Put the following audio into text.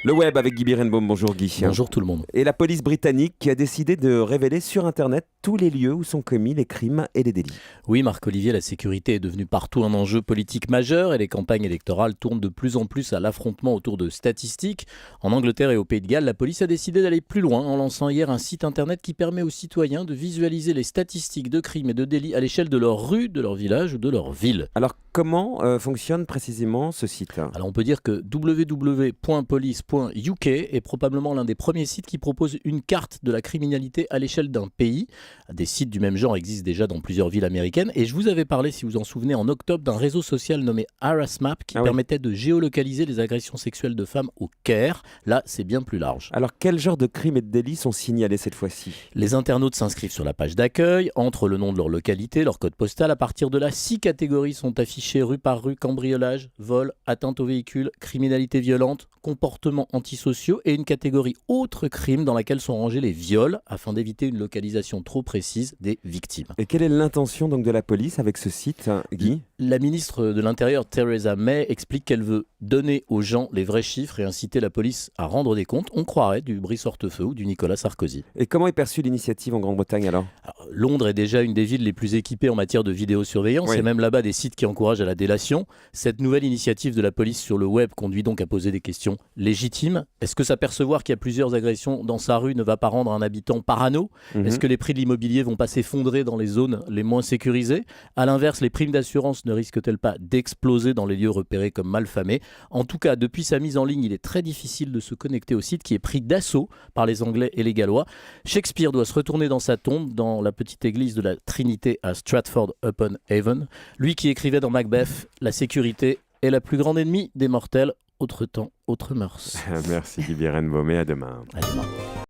Le web avec Guy Birenbaum, bonjour Guy. Bonjour tout le monde. Et la police britannique qui a décidé de révéler sur Internet tous les lieux où sont commis les crimes et les délits. Oui, Marc-Olivier, la sécurité est devenue partout un enjeu politique majeur et les campagnes électorales tournent de plus en plus à l'affrontement autour de statistiques. En Angleterre et au Pays de Galles, la police a décidé d'aller plus loin en lançant hier un site Internet qui permet aux citoyens de visualiser les statistiques de crimes et de délits à l'échelle de leur rue, de leur village ou de leur ville. Alors comment fonctionne précisément ce site? Alors on peut dire que www.police.uk est probablement l'un des premiers sites qui propose une carte de la criminalité à l'échelle d'un pays. Des sites du même genre existent déjà dans plusieurs villes américaines et je vous avais parlé, si vous en souvenez, en octobre d'un réseau social nommé Harassmap qui permettait de géolocaliser les agressions sexuelles de femmes au Caire. Là, c'est bien plus large. Alors quel genre de crimes et de délits sont signalés cette fois-ci? Les internautes s'inscrivent sur la page d'accueil, entrent le nom de leur localité, leur code postal. À partir de là, 6 catégories sont affichées rue par rue: cambriolage, vol, atteinte au véhicule, criminalité violente, comportements antisociaux et une catégorie autres crimes dans laquelle sont rangés les viols afin d'éviter une localisation trop précise des victimes. Et quelle est l'intention donc de la police avec ce site, Guy? La ministre de l'Intérieur, Theresa May, explique qu'elle veut donner aux gens les vrais chiffres et inciter la police à rendre des comptes. On croirait du Brice Hortefeux ou du Nicolas Sarkozy. Et comment est perçue l'initiative en Grande-Bretagne alors? Londres est déjà une des villes les plus équipées en matière de vidéosurveillance. Oui. C'est même là-bas des sites qui encouragent à la délation. Cette nouvelle initiative de la police sur le web conduit donc à poser des questions légitimes. Est-ce que s'apercevoir qu'il y a plusieurs agressions dans sa rue ne va pas rendre un habitant parano? Est-ce que les prix de l'immobilier vont pas s'effondrer dans les zones les moins sécurisées? À l'inverse, les primes d'assurance ne risquent-elles pas d'exploser dans les lieux repérés comme malfamés? En tout cas, depuis sa mise en ligne, il est très difficile de se connecter au site qui est pris d'assaut par les Anglais et les Gallois. Shakespeare doit se retourner dans sa tombe dans la petite église de la Trinité à Stratford-upon-Avon. Lui qui écrivait dans Macbeth: la sécurité est la plus grande ennemie des mortels. Autre temps, autre mœurs. Merci Guy Birenbaum et à demain. À demain.